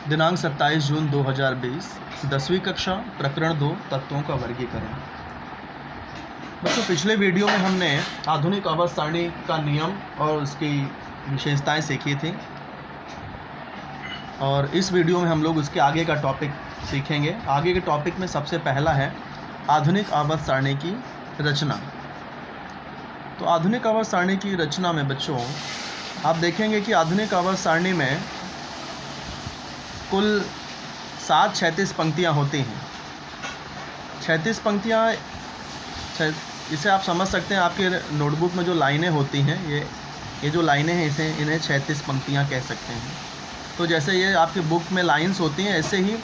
दिनांक 27 जून 2020, 10वीं कक्षा, प्रकरण 2, तत्वों का वर्गीकरण। बच्चों, पिछले वीडियो में हमने आधुनिक आवर्त सारणी का नियम और उसकी विशेषताएं सीखी थी, और इस वीडियो में हम लोग उसके आगे का टॉपिक सीखेंगे। आगे के टॉपिक में सबसे पहला है आधुनिक आवर्त सारणी की रचना। तो आधुनिक आवर्त सारणी की रचना में बच्चों आप देखेंगे कि आधुनिक आवर्त सारणी में कुल 7 36 पंक्तियाँ होती हैं। 36 पंक्तियाँ, इसे आप समझ सकते हैं, आपके नोटबुक में जो लाइनें होती हैं, ये जो लाइनें हैं, इन्हें 36 पंक्तियाँ कह सकते हैं। तो जैसे ये आपकी बुक में लाइंस होती हैं, ऐसे ही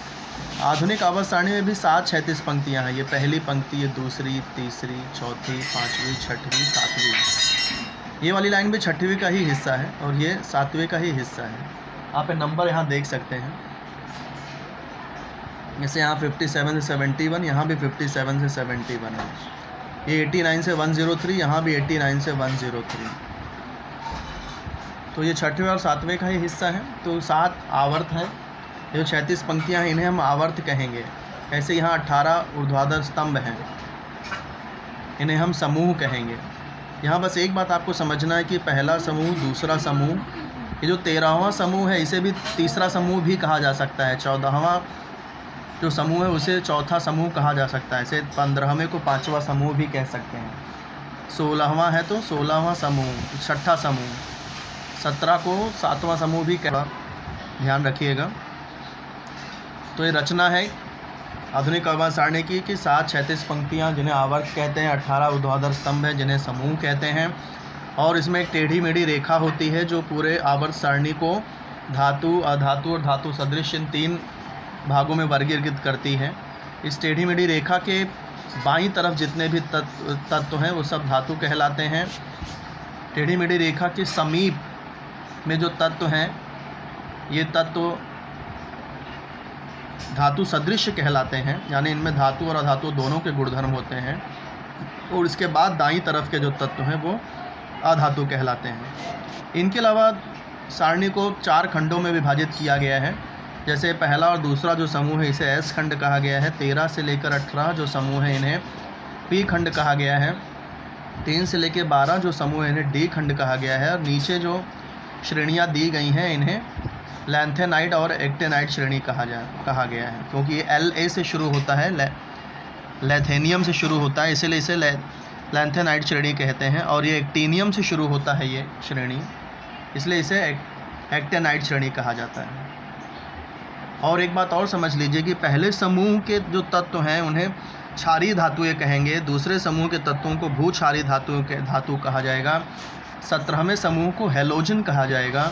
आधुनिक आवर्त सारणी में भी 7 36 पंक्तियाँ हैं। ये पहली पंक्ति, ये दूसरी, तीसरी, चौथी, पाँचवीं, छठवीं, सातवीं। ये वाली लाइन भी छठवीं का ही हिस्सा है और ये सातवीं का ही हिस्सा है। आप नंबर यहाँ देख सकते हैं, जैसे यहाँ 57 से 71, यहाँ भी 57 से 71 है। ये 89 से 103, यहाँ भी 89 से 103। तो ये छठवें और सातवें का ही हिस्सा है। तो 7 आवर्त हैं। ये जो 36 पंक्तियाँ हैं, इन्हें हम आवर्त कहेंगे। ऐसे यहाँ 18 ऊर्ध्वाधर स्तंभ हैं, इन्हें हम समूह कहेंगे। यहाँ बस एक बात आपको समझना है कि पहला समूह, दूसरा समूह, ये जो 13वां समूह है, इसे भी तीसरा समूह भी कहा जा सकता है। 14वां जो समूह है उसे चौथा समूह कहा जा सकता है। इसे 15वें को 5वां समूह भी कह सकते हैं। 16वां है तो 16वां समूह, 6ठा समूह, 17 को 7वां समूह भी कह, ध्यान रखिएगा। तो ये रचना है आधुनिक आवर्त सारणी की कि 7 36 पंक्तियाँ जिन्हें आवर्त कहते हैं, 18 ऊर्ध्वाधर स्तंभ है जिन्हें समूह कहते हैं, और इसमें एक टेढ़ी मेढ़ी रेखा होती है जो पूरे आवर्त सारणी को धातु, अधातु और धातु सदृश इन 3 भागों में वर्गीकृत करती है। इस टेढ़ी मेढ़ी रेखा के बाईं तरफ जितने भी तत्व हैं वो सब धातु कहलाते हैं। टेढ़ी मेढ़ी रेखा के समीप में जो तत्व हैं, ये तत्व धातु सदृश कहलाते हैं, यानी इनमें धातु और अधातु दोनों के गुणधर्म होते हैं। और इसके बाद दाईं तरफ के जो तत्व हैं वो अधातु कहलाते हैं। इनके अलावा सारणी को 4 खंडों में विभाजित किया गया है। जैसे पहला और दूसरा जो समूह है इसे एस खंड कहा गया है। 13 से लेकर 18 जो समूह है इन्हें पी खंड कहा गया है। 3 से लेकर 12 जो समूह है इन्हें डी खंड कहा गया है। और नीचे जो श्रेणियाँ दी गई हैं इन्हें लैंथेनाइड और एक्टेनाइड श्रेणी कहा गया है, क्योंकि ये La से शुरू होता है, लैथेनियम से शुरू होता है, इसलिए इसे लैंथेनाइड श्रेणी कहते हैं। और ये एक्टिनियम से शुरू होता है ये श्रेणी, इसलिए इसे एक्टेनाइड श्रेणी कहा जाता है। और एक बात और समझ लीजिए कि पहले समूह के जो तत्व हैं उन्हें क्षारीय धातुएं कहेंगे, दूसरे समूह के तत्वों को भूक्षारीय धातु कहा जाएगा। 17वें समूह को हैलोजन कहा जाएगा।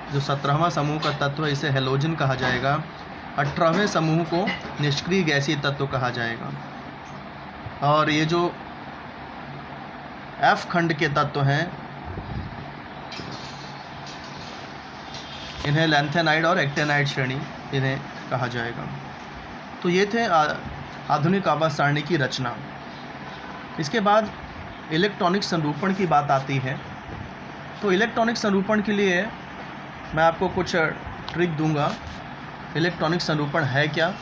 जो 17वां समूह का तत्व है इसे हैलोजन कहा जाएगा। 18वें समूह को निष्क्रिय गैसीय तत्व कहा जाएगा। और ये जो एफ खंड के तत्व हैं इन्हें लैंथेनाइड और एक्टेनाइड श्रेणी इन्हें कहा जाएगा। तो ये थे आधुनिक आवर्त सारणी की रचना। इसके बाद इलेक्ट्रॉनिक संरूपण की बात आती है। तो इलेक्ट्रॉनिक संरूपण के लिए मैं आपको कुछ ट्रिक दूंगा। इलेक्ट्रॉनिक संरूपण है क्या?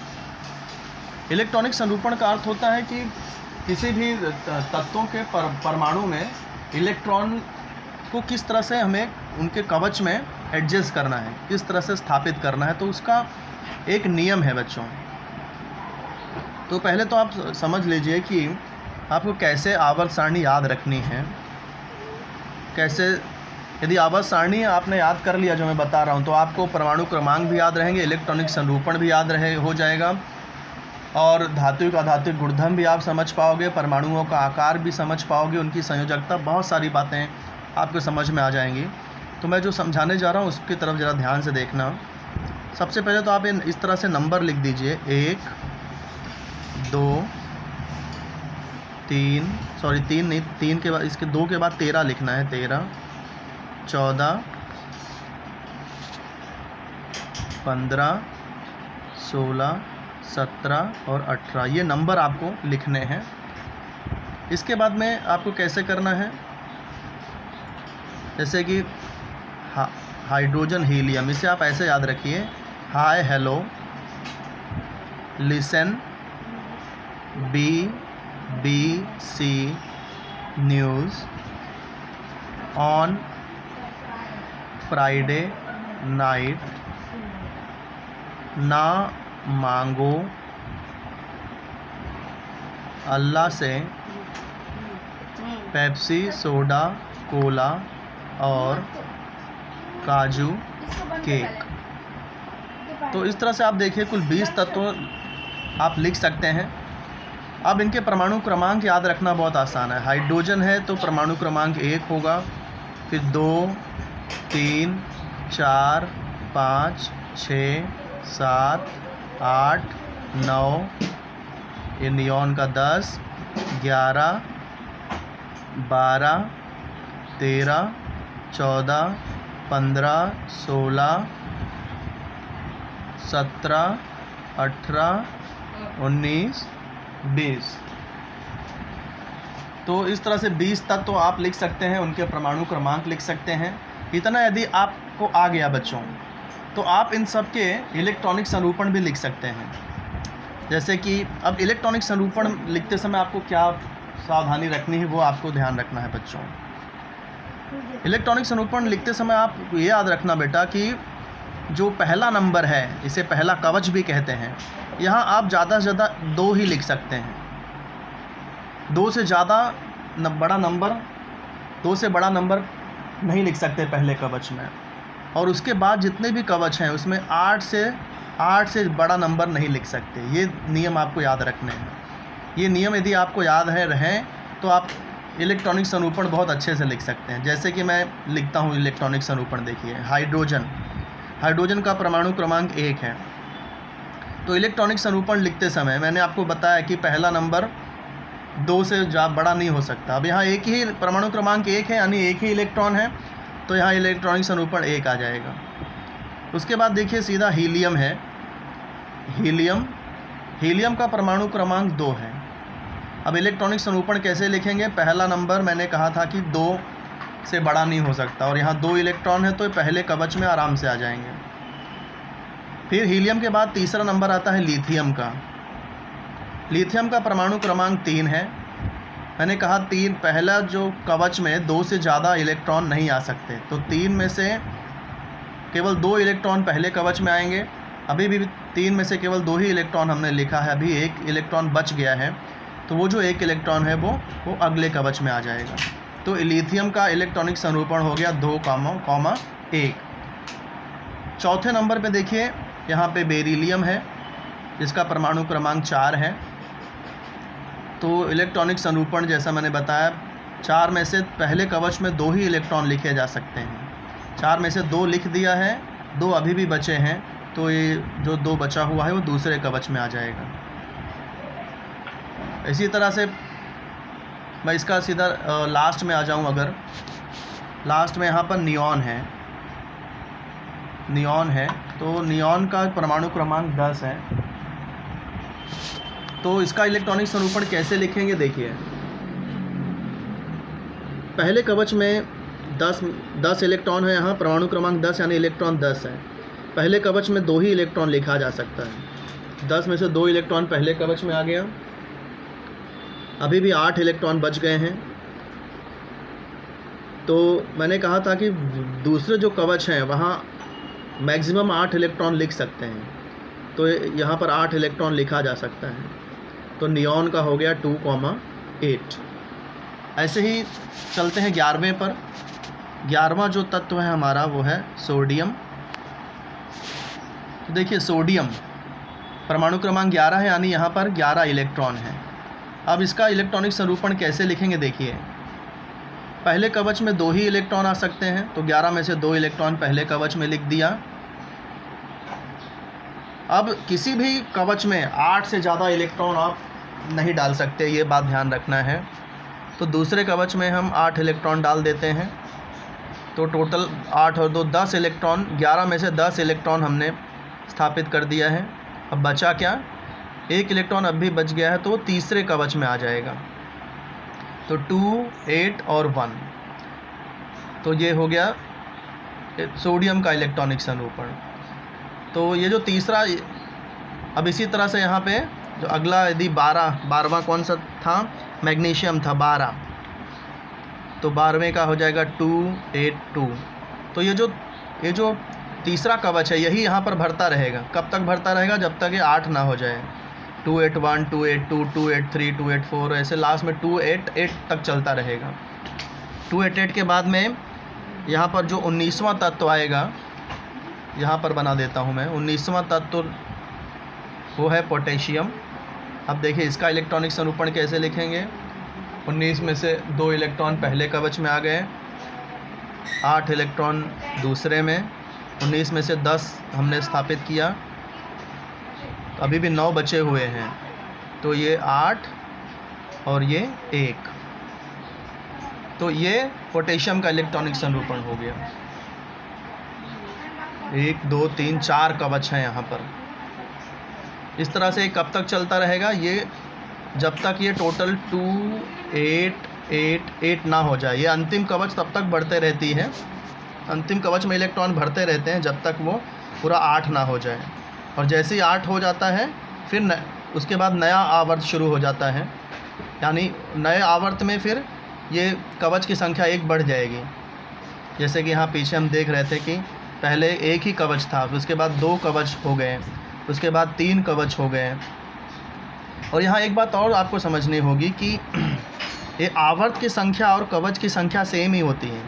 इलेक्ट्रॉनिक संरूपण का अर्थ होता है कि किसी भी तत्वों के परमाणु में इलेक्ट्रॉन को किस तरह से हमें उनके कवच में एडजस्ट करना है, किस तरह से स्थापित करना है। तो उसका एक नियम है बच्चों। तो पहले तो आप समझ लीजिए कि आपको कैसे आवर्त सारणी याद रखनी है। कैसे, यदि आवर्त सारणी आपने याद कर लिया जो मैं बता रहा हूँ, तो आपको परमाणु क्रमांक भी याद रहेंगे, इलेक्ट्रॉनिक संरूपण भी याद हो जाएगा, और धात्विक अधात्विक गुणधर्म भी आप समझ पाओगे, परमाणुओं का आकार भी समझ पाओगे, उनकी संयोजकता, बहुत सारी बातें आपको समझ में आ जाएंगी। तो मैं जो समझाने जा रहा हूँ उसकी तरफ ज़रा ध्यान से देखना। सबसे पहले तो आप इस तरह से नंबर लिख दीजिए, 1 2 3, सॉरी 3 नहीं, 3 के बाद, इसके 2 के बाद 13 लिखना है। 13 14 15 16 17 और 18 ये नंबर आपको लिखने हैं। इसके बाद में आपको कैसे करना है, जैसे कि हाइड्रोजन हीलियम, इसे आप ऐसे याद रखिए hi hello, listen, BBC news, on Friday night, ना मांगो, अल्लाह से, पेप्सी, सोडा, कोला और काजू केक। तो इस तरह से आप देखिए कुल 20 तत्व आप लिख सकते हैं। अब इनके परमाणु क्रमांक याद रखना बहुत आसान है। हाइड्रोजन है तो परमाणु क्रमांक 1 होगा, फिर 2, 3, 4, 5, 6, 7, 8, 9, ये नियॉन का 10, 11, 12, 13, 14, 15, 16, 17, 18, 19, 20। तो इस तरह से 20 तत्व तो आप लिख सकते हैं, उनके परमाणु क्रमांक लिख सकते हैं। इतना यदि आपको आ गया बच्चों, तो आप इन सब के इलेक्ट्रॉनिक संरूपण भी लिख सकते हैं। जैसे कि अब इलेक्ट्रॉनिक संरूपण लिखते समय आपको क्या सावधानी रखनी है, वो आपको ध्यान रखना है बच्चों। इलेक्ट्रॉनिक संरूपण लिखते समय आप ये याद रखना बेटा कि जो पहला नंबर है, इसे पहला कवच भी कहते हैं, यहाँ आप ज़्यादा से ज़्यादा 2 ही लिख सकते हैं। 2 से ज़्यादा बड़ा नंबर, 2 से बड़ा नंबर नहीं लिख सकते पहले कवच में। और उसके बाद जितने भी कवच हैं उसमें 8 से बड़ा नंबर नहीं लिख सकते। ये नियम आपको याद रखने हैं। ये नियम यदि आपको याद है रहें तो आप इलेक्ट्रॉनिक संरूपण बहुत अच्छे से लिख सकते हैं। जैसे कि मैं लिखता हूँ इलेक्ट्रॉनिक संरूपण, देखिए हाइड्रोजन का परमाणु क्रमांक 1 है। तो इलेक्ट्रॉनिक संरूपण लिखते समय मैंने आपको बताया कि पहला नंबर 2 से बड़ा नहीं हो सकता। अब यहाँ एक ही परमाणु क्रमांक 1 है, यानी एक ही इलेक्ट्रॉन है, तो यहाँ इलेक्ट्रॉनिक संरूपण 1 आ जाएगा। उसके बाद देखिए सीधा हीलियम है। हीलियम का परमाणु क्रमांक 2 है। अब इलेक्ट्रॉनिक संरूपण कैसे लिखेंगे? पहला नंबर मैंने कहा था कि 2 से बड़ा नहीं हो सकता, और यहाँ 2 इलेक्ट्रॉन है तो पहले कवच में आराम से आ जाएंगे। फिर हीलियम के बाद तीसरा नंबर आता है लिथियम का। लिथियम का परमाणु क्रमांक 3 है। मैंने कहा 3, पहला जो कवच में 2 से ज़्यादा इलेक्ट्रॉन नहीं आ सकते, तो 3 में से केवल 2 इलेक्ट्रॉन पहले कवच में आएंगे। अभी भी 3 में से केवल 2 ही इलेक्ट्रॉन हमने लिखा है, अभी 1 इलेक्ट्रॉन बच गया है, तो वो जो 1 इलेक्ट्रॉन है वो अगले कवच में आ जाएगा। तो लिथियम का इलेक्ट्रॉनिक संरूपण हो गया 2,1। चौथे नंबर पे देखिए यहाँ पे बेरिलियम है, जिसका परमाणु क्रमांक 4 है। तो इलेक्ट्रॉनिक संरूपण जैसा मैंने बताया, 4 में से पहले कवच में 2 ही इलेक्ट्रॉन लिखे जा सकते हैं। 4 में से 2 लिख दिया है, 2 अभी भी बचे हैं, तो ये जो 2 बचा हुआ है वो दूसरे कवच में आ जाएगा। इसी तरह से मैं इसका सीधा लास्ट में आ जाऊं, अगर लास्ट में यहाँ पर नियॉन है, तो नियॉन का परमाणु क्रमांक 10 है। तो इसका इलेक्ट्रॉनिक संरूपण कैसे लिखेंगे? देखिए, पहले कवच में 10 इलेक्ट्रॉन है, यहाँ परमाणु क्रमांक 10 यानी इलेक्ट्रॉन 10 है। पहले कवच में 2 ही इलेक्ट्रॉन लिखा जा सकता है। 10 में से 2 इलेक्ट्रॉन पहले कवच में आ गया, अभी भी 8 इलेक्ट्रॉन बच गए हैं। तो मैंने कहा था कि दूसरे जो कवच हैं वहाँ मैक्सिमम 8 इलेक्ट्रॉन लिख सकते हैं, तो यहाँ पर 8 इलेक्ट्रॉन लिखा जा सकता है। तो नियॉन का हो गया 2,8। ऐसे ही चलते हैं 11वें पर। 11वां जो तत्व है हमारा वो है सोडियम। तो देखिए सोडियम परमाणु क्रमांक 11 है, यानी यहाँ पर 11 इलेक्ट्रॉन है। अब इसका इलेक्ट्रॉनिक संरूपण कैसे लिखेंगे? देखिए, पहले कवच में 2 ही इलेक्ट्रॉन आ सकते हैं, तो 11 में से 2 इलेक्ट्रॉन पहले कवच में लिख दिया। अब किसी भी कवच में 8 से ज़्यादा इलेक्ट्रॉन आप नहीं डाल सकते, ये बात ध्यान रखना है। तो दूसरे कवच में हम 8 इलेक्ट्रॉन डाल देते हैं, तो टोटल 8 और 2 10 इलेक्ट्रॉन, 11 में से 10 इलेक्ट्रॉन हमने स्थापित कर दिया है। अब बचा क्या? 1 इलेक्ट्रॉन अब भी बच गया है, तो वो तीसरे कवच में आ जाएगा। तो 2, 8 और 1, तो ये हो गया सोडियम का इलेक्ट्रॉनिक संरूपण। तो ये जो तीसरा, अब इसी तरह से यहाँ पे जो अगला यदि 12वां कौन सा था, मैग्नीशियम था 12, तो 12वें का हो जाएगा 282। तो ये जो तीसरा कवच है यही यहाँ पर भरता रहेगा। कब तक भरता रहेगा? जब तक ये 8 ना हो जाए। 281, 282, 283, 284, ऐसे लास्ट में 288 तक चलता रहेगा। 288 के बाद में यहाँ पर जो 19वां तत्व आएगा, यहाँ पर बना देता हूँ मैं। 19वां तत्व वो है पोटेशियम। अब देखिए इसका इलेक्ट्रॉनिक संरूपण कैसे लिखेंगे। 19 में से 2 इलेक्ट्रॉन पहले कवच में आ गए, 8 इलेक्ट्रॉन दूसरे में, 19 में से 10 हमने स्थापित किया, तो अभी भी 9 बचे हुए हैं। तो ये 8 और ये 1, तो ये पोटेशियम का इलेक्ट्रॉनिक संरूपण हो गया। 1 2 3 4 कवच हैं यहाँ पर। इस तरह से कब तक चलता रहेगा? ये जब तक ये टोटल 2888 ना हो जाए। ये अंतिम कवच तब तक बढ़ते रहती है, अंतिम कवच में इलेक्ट्रॉन भरते रहते हैं जब तक वो पूरा 8 ना हो जाए। और जैसे ही 8 हो जाता है फिर उसके बाद नया आवर्त शुरू हो जाता है, यानी नए आवर्त में फिर ये कवच की संख्या 1 बढ़ जाएगी। जैसे कि यहाँ पीछे हम देख रहे थे कि पहले 1 ही कवच था, फिर उसके बाद 2 कवच हो गए, उसके बाद 3 कवच हो गए। और यहाँ एक बात और आपको समझनी होगी कि ये आवर्त की संख्या और कवच की संख्या सेम ही होती है।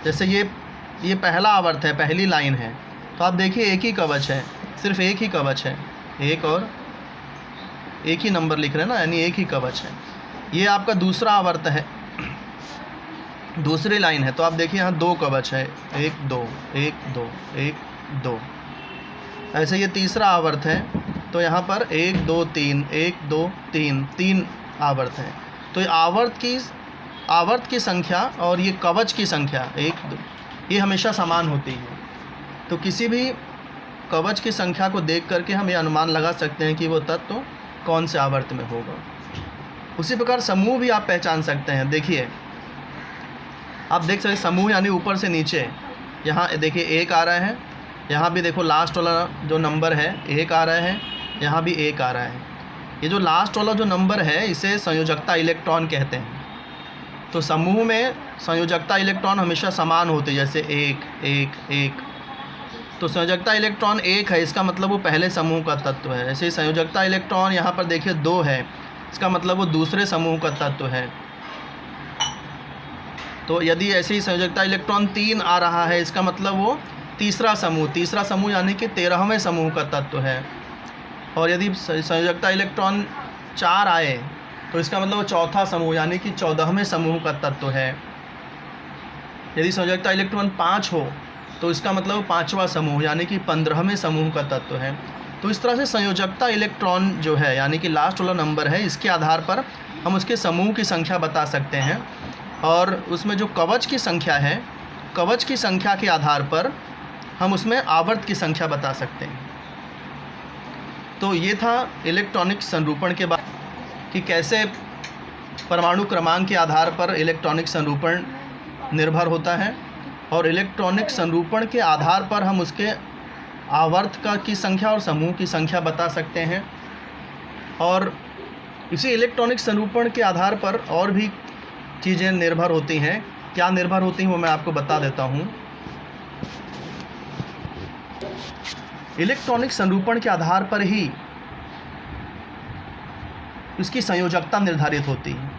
जैसे ये पहला आवर्त है, पहली लाइन है, तो आप देखिए एक ही कवच है, सिर्फ एक ही कवच है, एक और एक ही नंबर लिख रहे हैं ना, यानी एक ही कवच है। ये आपका दूसरा आवर्त है, दूसरी लाइन है, तो आप देखिए यहाँ 2 कवच है, 1 2 1 2 1 2। ऐसे ये तीसरा आवर्त है, तो यहाँ पर 1 2 3 1 2 3 3 आवर्त हैं। तो ये आवर्त की संख्या और ये कवच की संख्या 1 2 ये हमेशा समान होती है। तो किसी भी कवच की संख्या को देख करके हम ये अनुमान लगा सकते हैं कि वो तत्व कौन से आवर्त में होगा। उसी प्रकार समूह भी आप पहचान सकते हैं। देखिए आप देख सकते हैं समूह यानी ऊपर से नीचे, यहाँ देखिए 1 आ रहा है, यहाँ भी देखो लास्ट वाला जो नंबर है 1 आ रहा है, यहाँ भी 1 आ रहा है। ये जो लास्ट वाला जो नंबर है इसे संयोजकता इलेक्ट्रॉन कहते हैं। तो समूह में संयोजकता इलेक्ट्रॉन हमेशा समान होते हैं, जैसे 1 1 1। तो संयोजकता इलेक्ट्रॉन 1 है, इसका मतलब वो पहले समूह का तत्व है। ऐसे ही संयोजकता इलेक्ट्रॉन यहाँ पर देखिए 2 है, इसका मतलब वो दूसरे समूह का तत्व है। तो यदि ऐसे ही संयोजकता इलेक्ट्रॉन 3 आ रहा है, इसका मतलब वो तीसरा समूह यानी कि 13वें समूह का तत्व है। और यदि संयोजकता इलेक्ट्रॉन 4 आए तो इसका मतलब वो चौथा समूह यानी कि 14वें समूह का तत्व है। यदि संयोजकता इलेक्ट्रॉन 5 हो तो इसका मतलब वो 5वां समूह यानी कि 15वें समूह का तत्व है। तो इस तरह से संयोजकता इलेक्ट्रॉन जो है यानी कि लास्ट वाला नंबर है, इसके आधार पर हम उसके समूह की संख्या बता सकते हैं। और उसमें जो कवच की संख्या है, कवच की संख्या के आधार पर हम उसमें आवर्त की संख्या बता सकते हैं। तो ये था इलेक्ट्रॉनिक संरूपण के बाद कि कैसे परमाणु क्रमांक के आधार पर इलेक्ट्रॉनिक संरूपण निर्भर होता है, और इलेक्ट्रॉनिक संरूपण के आधार पर हम उसके आवर्त की संख्या और समूह की संख्या बता सकते हैं। और इसी इलेक्ट्रॉनिक संरूपण के आधार पर और भी चीज़ें निर्भर होती हैं। क्या निर्भर होती हैं वो मैं आपको बता देता हूँ। इलेक्ट्रॉनिक संरूपण के आधार पर ही इसकी संयोजकता निर्धारित होती है।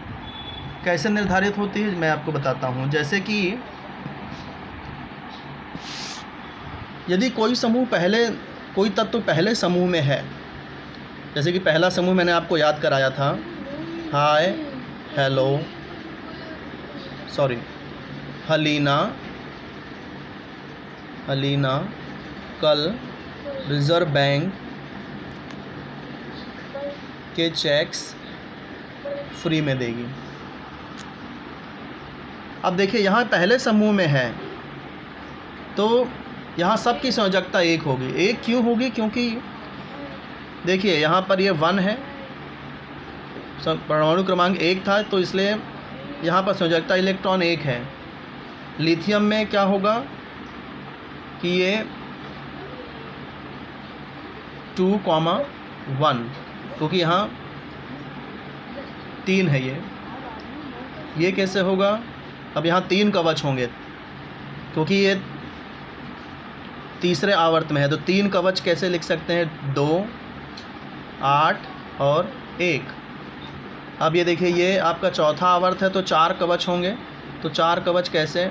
कैसे निर्धारित होती है मैं आपको बताता हूँ। जैसे कि यदि कोई तत्व पहले समूह में है, जैसे कि पहला समूह मैंने आपको याद कराया था, हाय हेलो हलीना कल रिज़र्व बैंक के चेक्स फ्री में देगी। अब देखिए यहाँ पहले समूह में है तो यहाँ सबकी संयोजकता 1 होगी। 1 क्यों होगी? क्योंकि देखिए यहाँ पर ये 1 है, परमाणु क्रमांक 1 था, तो इसलिए यहाँ पर संयोजकता इलेक्ट्रॉन 1 है। लिथियम में क्या होगा कि ये 2,1, क्योंकि यहाँ 3 है ये कैसे होगा? अब यहाँ 3 कवच होंगे क्योंकि ये तीसरे आवर्त में है, तो 3 कवच कैसे लिख सकते हैं? 2, 8 और 1। अब ये देखिए, ये आपका चौथा आवर्त है तो 4 कवच होंगे। तो 4 कवच कैसे?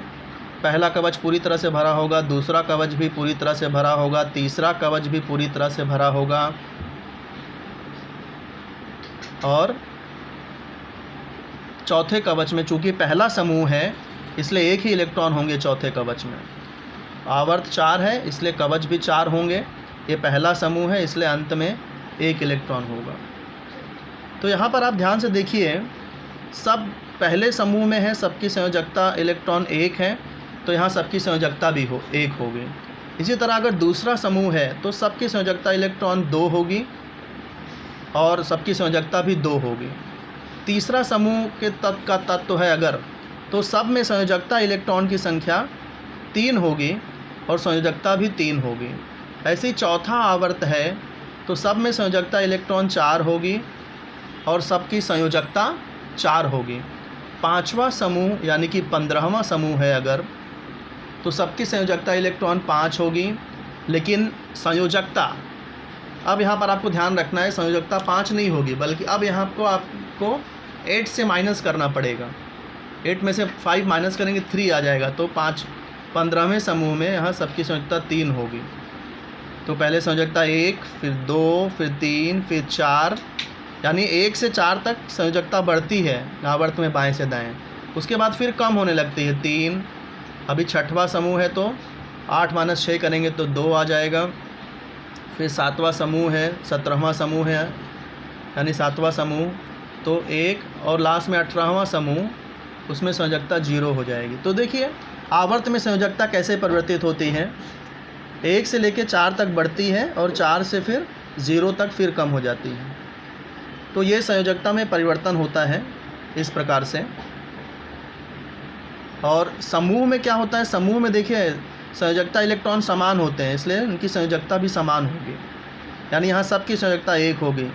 पहला कवच पूरी तरह से भरा होगा, दूसरा कवच भी पूरी तरह से भरा होगा, तीसरा कवच भी पूरी तरह से भरा होगा, और चौथे कवच में चूंकि पहला समूह है इसलिए 1 ही इलेक्ट्रॉन होंगे चौथे कवच में। आवर्त 4 है इसलिए कवच भी 4 होंगे। ये पहला समूह है इसलिए अंत में 1 इलेक्ट्रॉन होगा। तो यहाँ पर आप ध्यान से देखिए, सब पहले समूह में है, सबकी संयोजकता इलेक्ट्रॉन 1 है, तो यहाँ सबकी संयोजकता भी 1 होगी। इसी तरह अगर दूसरा समूह है तो सबकी संयोजकता इलेक्ट्रॉन 2 होगी और सबकी संयोजकता भी 2 होगी। तीसरा समूह के तत्व का तत्व है अगर, तो सब में संयोजकता इलेक्ट्रॉन की संख्या 3 होगी और संयोजकता भी 3 होगी। ऐसे ही चौथा आवर्त है तो सब में संयोजकता इलेक्ट्रॉन 4 होगी और सबकी संयोजकता 4 होगी। पांचवा समूह यानी कि 15वां समूह है अगर, तो सबकी संयोजकता इलेक्ट्रॉन 5 होगी, लेकिन संयोजकता, अब यहाँ पर आपको ध्यान रखना है, संयोजकता 5 नहीं होगी बल्कि अब यहाँ आपको 8 से माइनस करना पड़ेगा। 8 में से 5 माइनस करेंगे 3 आ जाएगा, तो 15वें समूह में यहाँ सबकी संयोजकता 3 होगी। तो पहले संयोजकता 1, फिर 2, फिर 3, फिर 4, यानी 1 से 4 तक संयोजकता बढ़ती है आवर्त में बाएं से दाएं। उसके बाद फिर कम होने लगती है 3। अभी छठवां समूह है तो 8 - 6 करेंगे तो 2 आ जाएगा। फिर 7वां समूह है, 17वां समूह है यानी 7वां समूह तो 1, और लास्ट में 18वां समूह, उसमें संयोजकता 0 हो जाएगी। तो देखिए आवर्त में संयोजकता कैसे परिवर्तित होती है, 1 से लेकर 4 तक बढ़ती है और 4 से फिर 0 तक फिर कम हो जाती है। तो ये संयोजकता में परिवर्तन होता है इस प्रकार से। और समूह में क्या होता है? समूह में देखिए संयोजकता इलेक्ट्रॉन समान होते हैं इसलिए उनकी संयोजकता भी समान होगी, यानी यहाँ सबकी संयोजकता 1 होगी।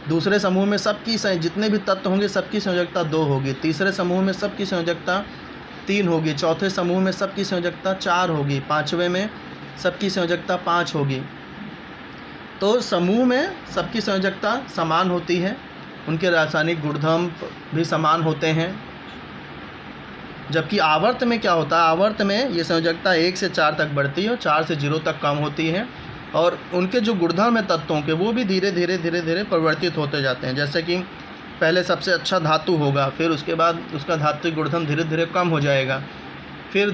दूसरे समूह में सबकी जितने भी तत्व होंगे सबकी संयोजकता 2 होगी। तीसरे समूह में सबकी संयोजकता 3 होगी। चौथे समूह में सबकी संयोजकता 4 होगी। पाँचवें में सबकी संयोजकता 5 होगी। तो समूह में सबकी संयोजकता समान होती है, उनके रासायनिक गुणधर्म भी समान होते हैं। जबकि आवर्त में क्या होता है? आवर्त में ये संयोजकता 1 से 4 तक बढ़ती है और 4 से 0 तक कम होती है, और उनके जो गुणधर्म है तत्वों के वो भी धीरे धीरे परिवर्तित होते जाते हैं। जैसे कि पहले सबसे अच्छा धातु होगा, फिर उसके बाद उसका धात्विक गुणधर्म धीरे धीरे कम हो जाएगा, फिर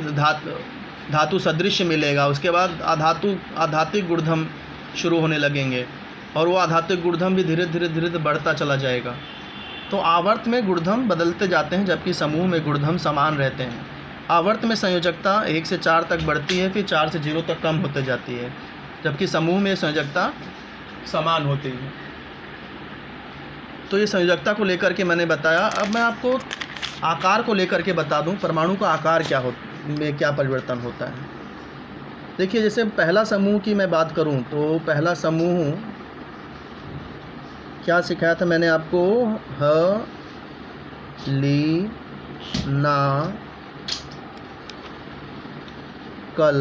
धातु सदृश मिलेगा, उसके बाद आधात्विक गुणधर्म शुरू होने लगेंगे और वो आधात्विक गुणधर्म भी धीरे धीरे बढ़ता चला जाएगा। तो आवर्त में गुणधर्म बदलते जाते हैं जबकि समूह में गुणधर्म समान रहते हैं। आवर्त में संयोजकता 1 से 4 तक बढ़ती है, फिर 4 से 0 तक कम होते जाती है, जबकि समूह में संयोजकता समान होती है। तो ये संयोजकता को लेकर के मैंने बताया। अब मैं आपको आकार को लेकर के बता दूं, परमाणु का आकार में क्या परिवर्तन होता है। देखिए जैसे पहला समूह की मैं बात करूं तो पहला समूह क्या सिखाया था मैंने आपको? ह, ली, ना, कल,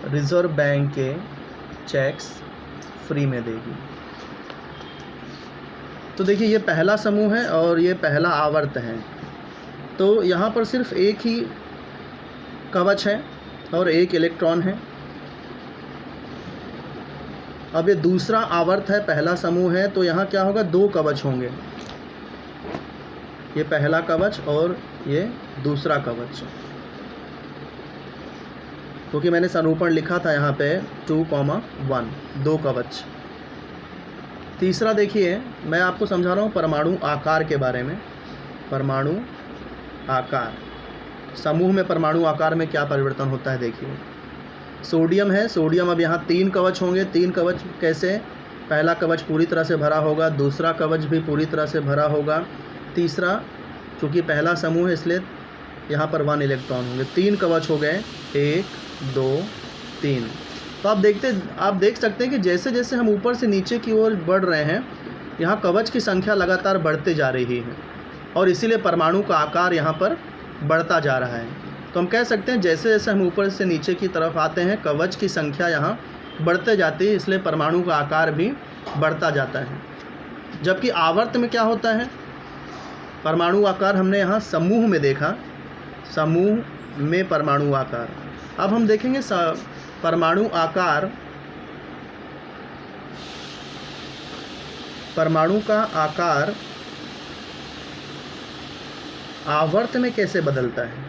रिजर्व बैंक के चेक्स फ्री में देगी। तो देखिए ये पहला समूह है और ये पहला आवर्त है, तो यहाँ पर सिर्फ एक ही कवच है और 1 इलेक्ट्रॉन है। अब ये दूसरा आवर्त है, पहला समूह है, तो यहाँ क्या होगा? 2 कवच होंगे, ये पहला कवच और ये दूसरा कवच, क्योंकि मैंने संरूपण लिखा था यहाँ पे 2,1, 2 कवच। तीसरा देखिए मैं आपको समझा रहा हूँ परमाणु आकार के बारे में। परमाणु आकार, समूह में परमाणु आकार में क्या परिवर्तन होता है देखिए। सोडियम है, सोडियम अब यहाँ 3 कवच होंगे। 3 कवच कैसे? पहला कवच पूरी तरह से भरा होगा, दूसरा कवच भी पूरी तरह से भरा होगा, तीसरा चूँकि पहला समूह है इसलिए यहाँ पर 1 इलेक्ट्रॉन होंगे। 3 कवच हो गए, 1, 2, 3। तो आप देख सकते हैं कि जैसे जैसे हम ऊपर से नीचे की ओर बढ़ रहे हैं, यहाँ कवच की संख्या लगातार बढ़ते जा रही है और इसीलिए परमाणु का आकार यहाँ पर बढ़ता जा रहा है। तो हम कह सकते हैं जैसे जैसे हम ऊपर से नीचे की तरफ आते हैं, कवच की संख्या यहाँ बढ़ते जाती है, इसलिए परमाणु का आकार भी बढ़ता जाता है। जबकि आवर्त में क्या होता है, परमाणु आकार हमने यहाँ समूह में देखा, समूह में परमाणु आकार। अब हम देखेंगे परमाणु आकार, परमाणु का आकार आवर्त में कैसे बदलता है।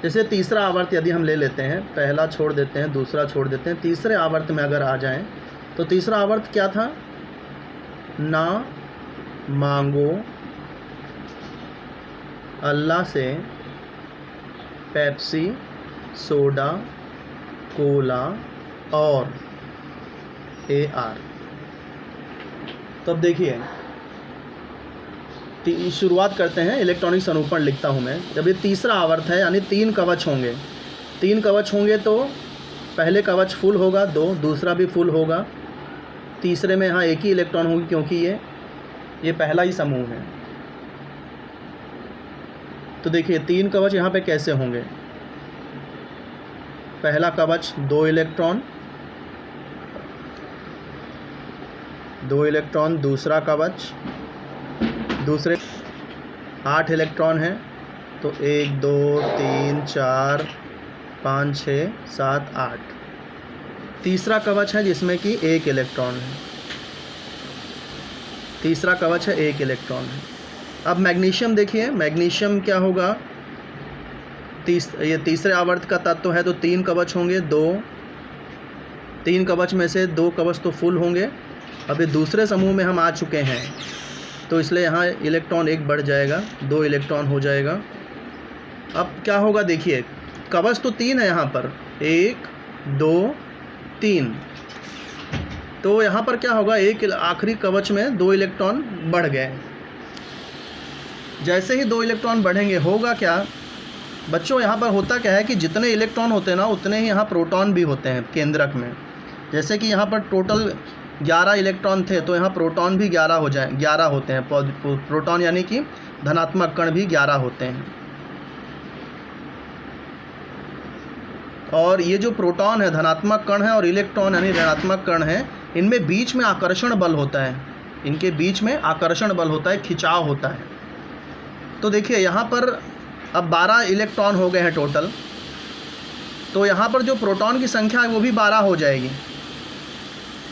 जैसे तीसरा आवर्त यदि हम ले लेते हैं, पहला छोड़ देते हैं, दूसरा छोड़ देते हैं, तीसरे आवर्त में अगर आ जाएं, तो तीसरा आवर्त क्या था, ना मांगो अल्लाह से पेप्सी, सोडा, कोला और AR। तो अब देखिए, शुरुआत करते हैं, इलेक्ट्रॉनिक संरूपण लिखता हूँ मैं। जब ये तीसरा आवर्त है यानी 3 कवच होंगे, 3 कवच होंगे तो पहले कवच फुल होगा, 2, दूसरा भी फुल होगा, तीसरे में यहाँ एक ही इलेक्ट्रॉन होगी क्योंकि ये पहला ही समूह है। तो देखिए 3 कवच यहाँ पे कैसे होंगे, पहला कवच 2 इलेक्ट्रॉन, 2 इलेक्ट्रॉन, दूसरा कवच, दूसरे 8 इलेक्ट्रॉन हैं, तो 1 2 3 4 5 6 7 8। तीसरा कवच है जिसमें कि 1 इलेक्ट्रॉन है, तीसरा कवच है 1 इलेक्ट्रॉन है। अब मैग्नीशियम देखिए, मैग्नीशियम क्या होगा, ये तीसरे आवर्त का तत्व है तो 3 कवच होंगे, 3 कवच में से 2 कवच तो फुल होंगे। अब ये दूसरे समूह में हम आ चुके हैं तो इसलिए यहाँ इलेक्ट्रॉन 1 बढ़ जाएगा, 2 इलेक्ट्रॉन हो जाएगा। अब क्या होगा देखिए, कवच तो 3 है यहाँ पर, 1 2 3, तो यहाँ पर क्या होगा, एक आखिरी कवच में 2 इलेक्ट्रॉन बढ़ गए। जैसे ही 2 इलेक्ट्रॉन बढ़ेंगे होगा क्या बच्चों, यहाँ पर होता क्या है कि जितने इलेक्ट्रॉन होते हैं ना उतने ही यहाँ प्रोटॉन भी होते हैं केंद्रक में। जैसे कि यहाँ पर टोटल 11 इलेक्ट्रॉन थे तो यहाँ प्रोटॉन भी 11 होते हैं। प्रोटॉन यानी कि धनात्मक कण भी 11 होते हैं। और ये जो प्रोटॉन है धनात्मक कण है और इलेक्ट्रॉन यानी ऋणात्मक कण है, इनमें बीच में आकर्षण बल होता है, इनके बीच में आकर्षण बल होता है, खिंचाव होता है। तो देखिए यहाँ पर अब 12 इलेक्ट्रॉन हो गए हैं टोटल, तो यहाँ पर जो प्रोटॉन की संख्या है वो भी 12 हो जाएगी।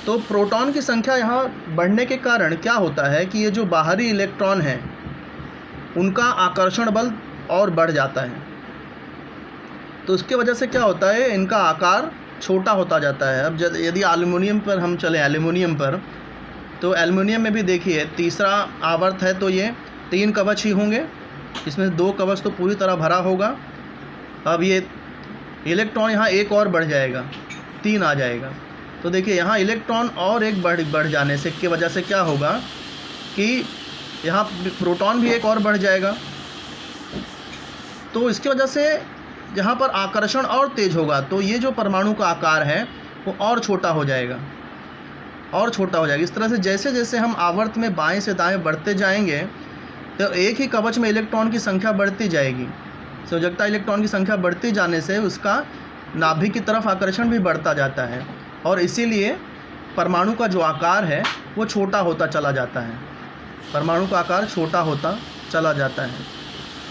तो प्रोटॉन की संख्या यहाँ बढ़ने के कारण क्या होता है कि ये जो बाहरी इलेक्ट्रॉन हैं उनका आकर्षण बल और बढ़ जाता है। तो उसके वजह से क्या होता है, इनका आकार छोटा होता जाता है। अब यदि एल्युमिनियम पर हम चले, एल्युमिनियम पर, तो एल्युमिनियम में भी देखिए तीसरा आवर्त है तो ये 3 कवच ही होंगे, इसमें 2 कवच तो पूरी तरह भरा होगा। अब ये इलेक्ट्रॉन यहाँ 1 और बढ़ जाएगा, 3 आ जाएगा। तो देखिए यहाँ इलेक्ट्रॉन और 1 बढ़ जाने से की वजह से क्या होगा कि यहाँ प्रोटॉन भी 1 और बढ़ जाएगा। तो इसकी वजह से यहाँ पर आकर्षण और तेज होगा, तो ये जो परमाणु का आकार है वो और छोटा हो जाएगा, और छोटा हो जाएगा। इस तरह से जैसे जैसे हम आवर्त में बाएं से दाएं बढ़ते जाएंगे तो एक ही कवच में इलेक्ट्रॉन की संख्या बढ़ती जाएगी। संयोजकता इलेक्ट्रॉन की संख्या बढ़ती जाने से उसका नाभिक की तरफ आकर्षण भी बढ़ता जाता है और इसीलिए परमाणु का जो आकार है वो छोटा होता चला जाता है। परमाणु का आकार छोटा होता चला जाता है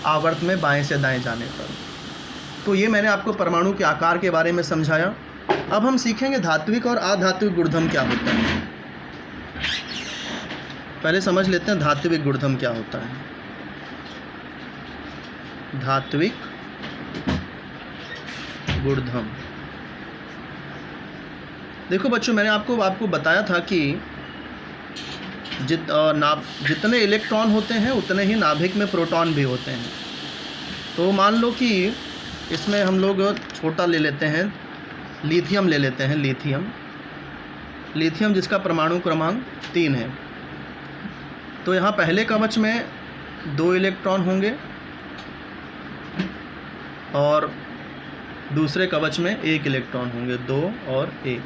आवर्त में बाएं से दाएं जाने पर। तो ये मैंने आपको परमाणु के आकार के बारे में समझाया। अब हम सीखेंगे धात्विक और अधात्विक गुणधर्म क्या होता है। पहले समझ लेते हैं धात्विक गुणधर्म क्या होता है। धात्विक गुणधर्म, देखो बच्चों, मैंने आपको बताया था कि जितने इलेक्ट्रॉन होते हैं उतने ही नाभिक में प्रोटॉन भी होते हैं। तो मान लो कि इसमें हम लोग छोटा ले लेते हैं, लिथियम ले लेते हैं, लिथियम जिसका परमाणु क्रमांक 3 है। तो यहाँ पहले कवच में 2 इलेक्ट्रॉन होंगे और दूसरे कवच में 1 इलेक्ट्रॉन होंगे, 2 और 1।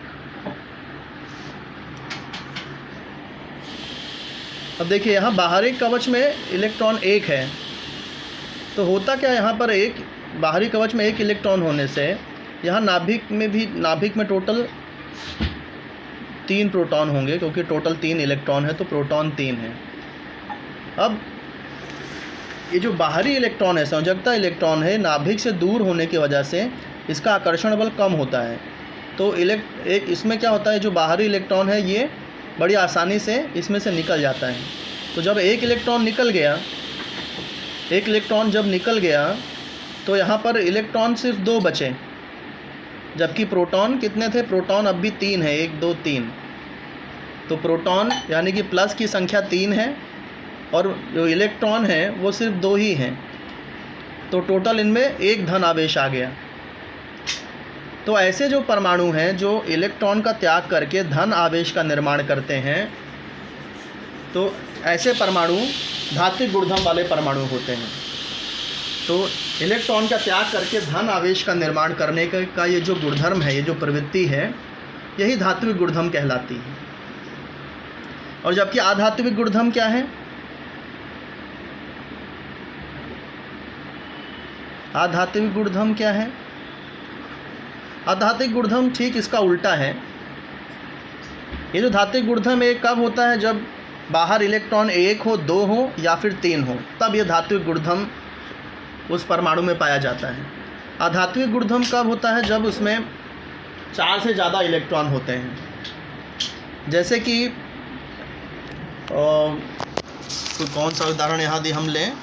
अब देखिए यहाँ बाहरी कवच में इलेक्ट्रॉन 1 है, तो होता क्या, यहाँ पर एक बाहरी कवच में 1 इलेक्ट्रॉन होने से यहाँ नाभिक में टोटल 3 प्रोटॉन होंगे, क्योंकि टोटल 3 इलेक्ट्रॉन है तो प्रोटॉन 3 है। अब ये जो बाहरी इलेक्ट्रॉन है, संयोजकता इलेक्ट्रॉन है, नाभिक से दूर होने की वजह से इसका आकर्षण बल कम होता है। तो इसमें क्या होता है, जो बाहरी इलेक्ट्रॉन है ये बड़ी आसानी से इसमें से निकल जाता है। तो जब 1 इलेक्ट्रॉन निकल गया, 1 इलेक्ट्रॉन जब निकल गया तो यहाँ पर इलेक्ट्रॉन सिर्फ 2 बचे, जबकि प्रोटॉन कितने थे, प्रोटॉन अब भी 3 है, 1 2 3। तो प्रोटॉन यानी कि प्लस की संख्या 3 है और जो इलेक्ट्रॉन है वो सिर्फ 2 ही हैं, तो टोटल इनमें 1 धन आवेश आ गया। तो ऐसे जो परमाणु हैं जो इलेक्ट्रॉन का त्याग करके धन आवेश का निर्माण करते हैं, तो ऐसे परमाणु धात्विक गुणधर्म वाले परमाणु होते हैं। तो इलेक्ट्रॉन का त्याग करके धन आवेश का निर्माण करने का ये जो गुणधर्म है, ये जो प्रवृत्ति है, यही धात्विक गुणधर्म कहलाती है। और जबकि आधात्विक गुणधर्म क्या है, आधात्विक गुणधर्म क्या है, आधात्विक गुणधर्म ठीक इसका उल्टा है। ये जो धात्विक गुणधर्म एक कब होता है, जब बाहर इलेक्ट्रॉन 1 हो, 2 हो या फिर 3 हो, तब ये धात्विक गुणधर्म उस परमाणु में पाया जाता है। आधात्विक गुणधर्म कब होता है, जब उसमें 4 से ज़्यादा इलेक्ट्रॉन होते हैं। जैसे कि तो कौन सा उदाहरण यहाँ भी हम लें,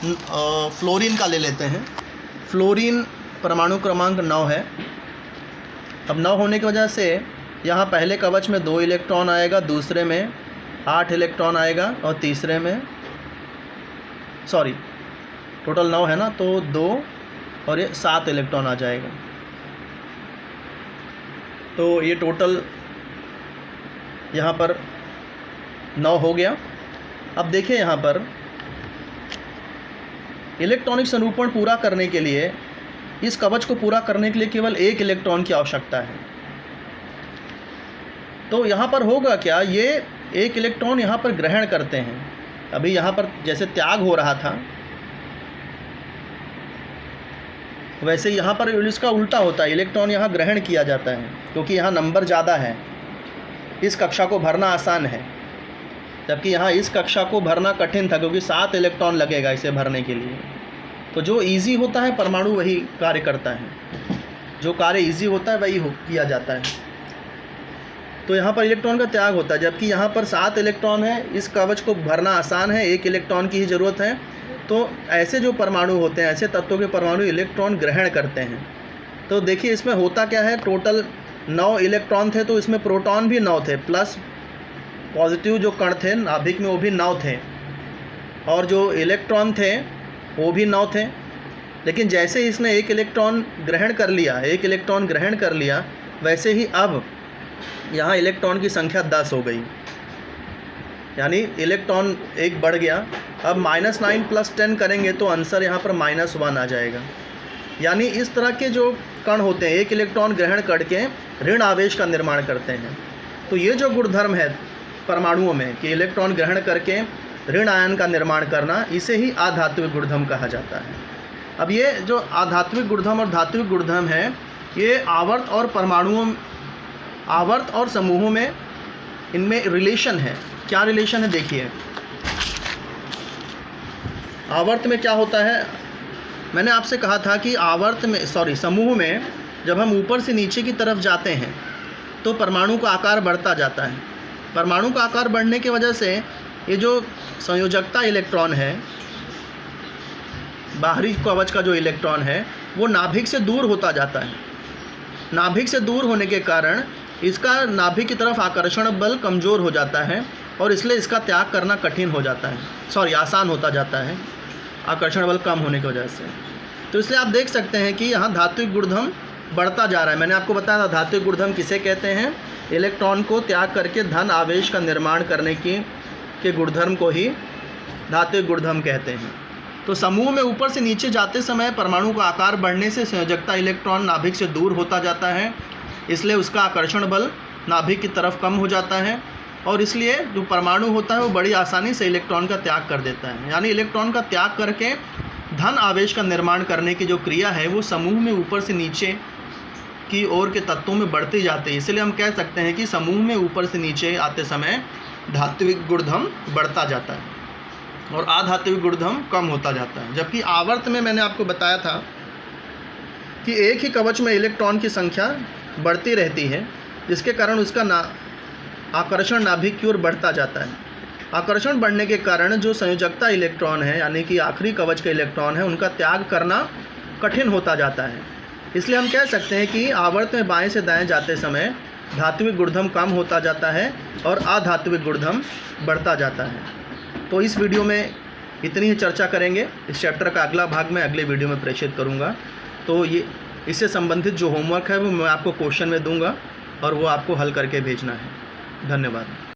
फ्लोरीन का ले लेते हैं। फ्लोरीन परमाणु क्रमांक 9 है। अब 9 होने की वजह से यहाँ पहले कवच में 2 इलेक्ट्रॉन आएगा, दूसरे में 8 इलेक्ट्रॉन आएगा और तीसरे में टोटल 9 है ना, तो 2 और ये 7 इलेक्ट्रॉन आ जाएगा। तो ये टोटल यहाँ पर 9 हो गया। अब देखिए यहाँ पर इलेक्ट्रॉनिक संरूपण पूरा करने के लिए, इस कवच को पूरा करने के लिए केवल 1 इलेक्ट्रॉन की आवश्यकता है। तो यहाँ पर होगा क्या, ये 1 इलेक्ट्रॉन यहाँ पर ग्रहण करते हैं। अभी यहाँ पर जैसे त्याग हो रहा था, वैसे यहाँ पर इसका उल्टा होता है, इलेक्ट्रॉन यहाँ ग्रहण किया जाता है, क्योंकि यहाँ नंबर ज़्यादा है, इस कक्षा को भरना आसान है। जबकि यहाँ इस कक्षा को भरना कठिन था, क्योंकि 7 इलेक्ट्रॉन लगेगा इसे भरने के लिए। तो जो इजी होता है परमाणु वही कार्य करता है, जो कार्य इजी होता है वही किया जाता है। तो यहाँ पर इलेक्ट्रॉन का त्याग होता है, जबकि यहाँ पर 7 इलेक्ट्रॉन है, इस कवच को भरना आसान है, 1 इलेक्ट्रॉन की ही ज़रूरत है। तो ऐसे जो परमाणु होते हैं, ऐसे तत्वों के परमाणु इलेक्ट्रॉन ग्रहण करते हैं। तो देखिए इसमें होता क्या है, टोटल 9 इलेक्ट्रॉन थे, तो इसमें प्रोटॉन भी 9 थे, प्लस पॉजिटिव जो कण थे नाभिक में वो भी 9 थे, और जो इलेक्ट्रॉन थे वो भी 9 थे। लेकिन जैसे इसने 1 इलेक्ट्रॉन ग्रहण कर लिया, 1 इलेक्ट्रॉन ग्रहण कर लिया, वैसे ही अब यहाँ इलेक्ट्रॉन की संख्या 10 हो गई, यानी इलेक्ट्रॉन 1 बढ़ गया। अब -9 + 10 करेंगे तो आंसर यहाँ पर -1 आ जाएगा। यानी इस तरह के जो कण होते हैं, 1 इलेक्ट्रॉन ग्रहण करके ऋण आवेश का निर्माण करते हैं। तो ये जो गुणधर्म है परमाणुओं में कि इलेक्ट्रॉन ग्रहण करके ऋण आयन का निर्माण करना, इसे ही आधात्विक गुणधर्म कहा जाता है। अब ये जो आधात्विक गुणधर्म और धात्विक गुणधर्म है, ये आवर्त और परमाणुओं, आवर्त और समूहों में इनमें रिलेशन है। क्या रिलेशन है देखिए, आवर्त में क्या होता है, मैंने आपसे कहा था कि आवर्त में समूह में जब हम ऊपर से नीचे की तरफ जाते हैं तो परमाणु का आकार बढ़ता जाता है। परमाणु का आकार बढ़ने की वजह से ये जो संयोजकता इलेक्ट्रॉन है, बाहरी कवच का जो इलेक्ट्रॉन है, वो नाभिक से दूर होता जाता है। नाभिक से दूर होने के कारण इसका नाभिक की तरफ आकर्षण बल कमज़ोर हो जाता है और इसलिए इसका त्याग करना कठिन हो जाता है, आसान होता जाता है आकर्षण बल कम होने की वजह से। तो इसलिए आप देख सकते हैं कि यहाँ धात्विक गुणधर्म बढ़ता जा रहा है। मैंने आपको बताया था धात्विक गुणधर्म किसे कहते हैं, इलेक्ट्रॉन को त्याग करके धन आवेश का निर्माण करने के गुणधर्म को ही धात्विक गुणधर्म कहते हैं। तो समूह में ऊपर से नीचे जाते समय परमाणु का आकार बढ़ने से संयोजकता इलेक्ट्रॉन नाभिक से दूर होता जाता है, इसलिए उसका आकर्षण बल नाभिक की तरफ कम हो जाता है और इसलिए जो परमाणु होता है वो बड़ी आसानी से इलेक्ट्रॉन का त्याग कर देता है। यानी इलेक्ट्रॉन का त्याग करके धन आवेश का निर्माण करने की जो क्रिया है वो समूह में ऊपर से नीचे की ओर के तत्वों में बढ़ते जाते हैं। इसलिए हम कह सकते हैं कि समूह में ऊपर से नीचे आते समय धात्विक गुणधर्म बढ़ता जाता है और अधात्विक गुणधर्म कम होता जाता है। जबकि आवर्त में मैंने आपको बताया था कि एक ही कवच में इलेक्ट्रॉन की संख्या बढ़ती रहती है, जिसके कारण उसका आकर्षण नाभिक की ओर बढ़ता जाता है। आकर्षण बढ़ने के कारण जो संयोजकता इलेक्ट्रॉन है यानी कि आखिरी कवच के इलेक्ट्रॉन है उनका त्याग करना कठिन होता जाता है। इसलिए हम कह सकते हैं कि आवर्त में बाएं से दाएं जाते समय धात्विक गुणधर्म कम होता जाता है और अधात्विक गुणधर्म बढ़ता जाता है। तो इस वीडियो में इतनी ही चर्चा करेंगे। इस चैप्टर का अगला भाग मैं अगले वीडियो में प्रेषित करूंगा। तो ये इससे संबंधित जो होमवर्क है वो मैं आपको क्वेश्चन में दूंगा और वो आपको हल करके भेजना है। धन्यवाद।